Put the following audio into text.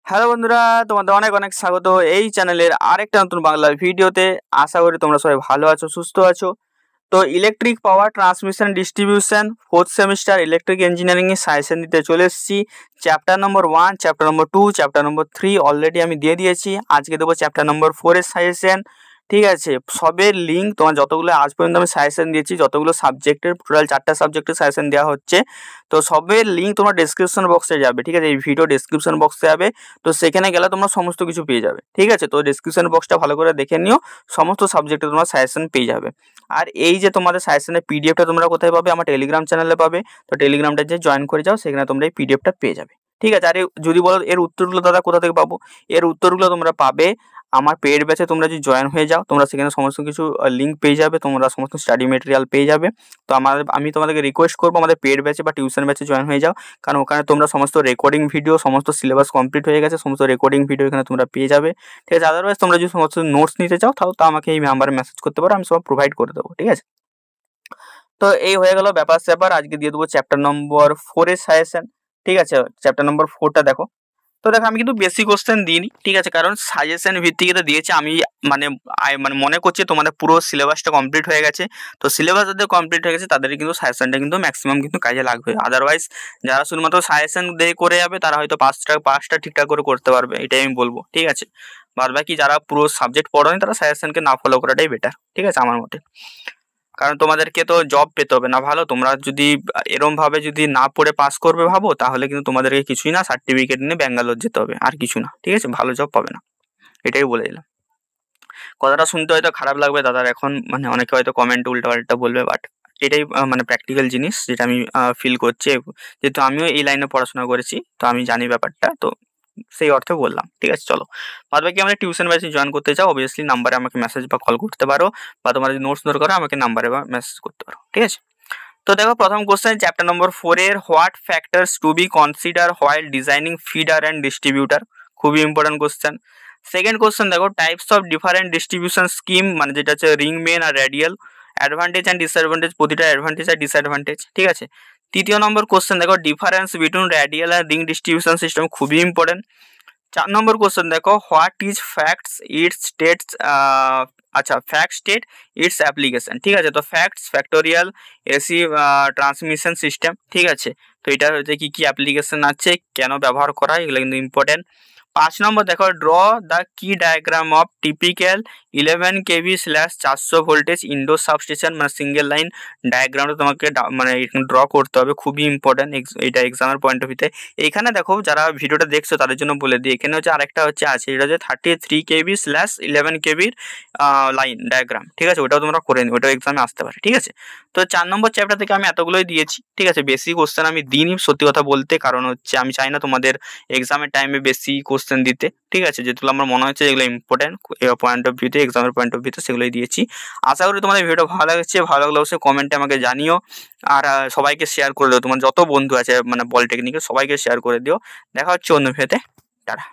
Hello বন্ধুরা, তোমাদের অনেক অনেক স্বাগত এই চ্যানেলের আরেকটা নতুন বাংলা ভিডিওতে। আশা করি তোমরা সবাই ভালো আছো, সুস্থ আছো। তো electric power transmission distribution fourth semester electric engineering এর সাজেশন দিতে চলে এসেছি। চ্যাপ্টার নম্বর 1, চ্যাপ্টার নম্বর 2, চ্যাপ্টার নম্বর 3 অলরেডি আমি দিয়ে দিয়েছি। আজকে দেবো চ্যাপ্টার নম্বর 4 এর সাজেশন। ঠিক আছে, সবের লিঙ্ক তোমার যতগুলো আজ পর্যন্ত আমি সাজেশন দিয়েছি, যতগুলো সাবজেক্টের টোটাল 4টা সাবজেক্টের সাজেশন দেওয়া হচ্ছে, তো সবের লিঙ্ক তোমার ডেসক্রিপশন বক্সে যাবে। ঠিক আছে, এই ভিডিও ডেসক্রিপশন বক্সে যাবে, তো সেখানে গেলে তোমরা সমস্ত কিছু পেয়ে যাবে। ঠিক আছে, তো ডেসক্রিপশন বক্সটা ভালো করে দেখে নিও, সমস্ত সাবজেক্টে তোমরা সাজেশন পেয়ে যাবে। আর এই যে তোমাদের সাজেশনের পিডিএফটা তোমরা কোথায় পাবে? আমার টেলিগ্রাম চ্যানেলে পাবে। তো টেলিগ্রামটা যে জয়েন করে যাও, সেখানে তোমরা এই পিডিএফটা পেয়ে যাবে। ঠিক আছে, আর যদি বলো এর উত্তরগুলো দাদা কোথা থেকে পাবো, এর উত্তরগুলো তোমরা পাবে আমার পেড ব্যাচে। তোমরা যদি জয়েন হয়ে যাও, তোমরা সেখানে সমস্ত কিছু লিঙ্ক পেয়ে যাবে, তোমরা সমস্ত স্টাডি মেটেরিয়াল পেয়ে যাবে। তো আমি তোমাদেরকে রিকোয়েস্ট করবো আমাদের পেড ব্যাচে বা টিউশন ব্যাচে জয়েন হয়ে যাও, কারণ ওখানে তোমরা সমস্ত রেকর্ডিং ভিডিও, সমস্ত সিলেবাস কমপ্লিট হয়ে গেছে, সমস্ত রেকর্ডিং ভিডিও এখানে তোমরা পেয়ে যাবে। ঠিক আছে, আদারওয়াইজ তোমরা যদি সমস্ত নোটস নিতে চাও, তাও তো আমাকে এই নাম্বারে মেসেজ করতে পারো, আমি সব প্রোভাইড করে দেবো। ঠিক আছে, তো এই হয়ে গেল ব্যাপার স্যাপার। আজকে দিয়ে দেবো চ্যাপ্টার নম্বর 4 এর সাজেশন। ঠিক আছে, চ্যাপ্টার নম্বর 4টা দেখো। তো দেখো, আমি কিন্তু বেশি কোশ্চেন দিইনি। ঠিক আছে, কারণ সাজেশন ভিত্তিকে দিয়েছি আমি। মানে মানে মনে করছি তোমাদের পুরো সিলেবাসটা কমপ্লিট হয়ে গেছে। তো সিলেবাস যাদের কমপ্লিট হয়ে গেছে তাদের কিন্তু সাজেশনটা কিন্তু ম্যাক্সিমাম কিন্তু কাজে লাগবে। আদারওয়াইজ যারা শুধুমাত্র সাজেশন দিয়ে করে যাবে, তারা হয়তো পাঁচটা ঠিকঠাক করে করতে পারবে, এটাই আমি বলবো। ঠিক আছে, বাদ বাকি যারা পুরো সাবজেক্ট পড়োনি, তারা সাজেশনকে না ফলো করাটাই বেটার। ঠিক আছে, আমার মতে। কারণ তোমাদেরকে তো জব পেতে হবে না ভালো, তোমরা যদি এরম ভাবে যদি না পড়ে পাস করবে ভাবো, তাহলে কিন্তু তোমাদেরকে কিছুই না, সার্টিফিকেট নিয়ে ব্যাঙ্গালোর যেতে হবে, আর কিছু না। ঠিক আছে, ভালো জব পাবে না, এটাই বলে দিলাম। কথাটা শুনতে হয়তো খারাপ লাগবে দাদার এখন, মানে অনেকে হয়তো কমেন্টে উল্টাপাল্টা বলবে, বাট এটাই মানে প্র্যাকটিক্যাল জিনিস যেটা আমি ফিল করছি, যেহেতু আমিও এই লাইনে পড়াশোনা করেছি, তো আমি জানি ব্যাপারটা, তো সেই অর্থে বললাম। ঠিক আছে, চলো বাদ বাকি আমরা টিউশন ব্যাচে জয়েন করতে চাও, অবভিয়াসলি নাম্বারে আমাকে মেসেজ বা কল করতে পারো, বা তোমার যদি নোটস দরকার হয় আমাকে নাম্বারে বা মেসেজ করতে পারো। ঠিক আছে, তো দেখো প্রথম কোশ্চেন চ্যাপ্টার নম্বর 4 এর what factors to be consider while designing feeder and distributor, খুবই ইম্পর্টেন্ট কোশ্চেন। সেকেন্ড কোশ্চেন দেখো types of different distribution scheme, মানে যেটা হচ্ছে রিং মেন আর রেডিয়াল, অ্যাডভান্টেজ অ্যান্ড ডিসঅ্যাডভান্টেজ, প্রতিটা অ্যাডভান্টেজ আর ডিসঅ্যাডভান্টেজ। ঠিক আছে, তৃতীয় নম্বর কোশ্চেন দেখো ডিফারেন্স বিটুইন রেডিয়াল আর রিং ডিস্ট্রিবিউশন সিস্টেম, খুবই ইম্পর্টেন্ট। 4 নম্বর কোশ্চেন দেখো what is facts its states, আচ্ছা ফ্যাক্ট স্টেট ইটস অ্যাপ্লিকেশন। ঠিক আছে, তো facts factorial AC transmission system. ঠিক আছে, তো এটা হচ্ছে কি কি অ্যাপ্লিকেশন আছে, কেন ব্যবহার করা, এগুলো কিন্তু ইম্পর্টেন্ট। 5 নম্বর দেখো ড্র দ্য কি diagram of typical 11 kV/400 voltage indoor substation, মানে সিঙ্গেল লাইন ডায়াগ্রামটা তোমাকে মানে ড্র করতে হবে, খুবই ইম্পর্টেন্ট এটা এক্সামের পয়েন্ট অফ ভিউতে। এইখানে দেখো যারা ভিডিওটা দেখছো তাদের জন্য বলে দিই, এখানে হচ্ছে আরেকটা হচ্ছে আছে, এটা হচ্ছে 33 kV/11 kV লাইন ডায়াগ্রাম। ঠিক আছে, ওটাও তোমরা করে নিও, ওটাও এক্সামে আসতে পারে। ঠিক আছে, তো 4 নম্বর চ্যাপ্টার থেকে আমি এতগুলোই দিয়েছি। ঠিক আছে, বেশি কোশ্চেন আমি দিইনি সত্যি কথা বলতে, কারণ হচ্ছে আমি চাই না তোমাদের এক্সামের টাইমে বেশি কোশ্চেন দিতে। ঠিক আছে, যেগুলো আমার মনে হচ্ছে যেগুলো ইম্পর্টেন্ট পয়েন্ট অফ ভিউতে, এক্সামের পয়েন্ট অফ ভিউতে, সেগুলোই দিয়েছি। আশা করি তোমাদের ভিডিওটা ভালো লাগছে, ভালো লাগলে অবশ্যই কমেন্টে আমাকে জানিও, আর সবাইকে শেয়ার করে দিও, তোমার যত বন্ধু আছে মানে পলিটেকনিকের সবাইকে শেয়ার করে দিও। দেখা হচ্ছে অন্য ভিডিওতে, টাটা।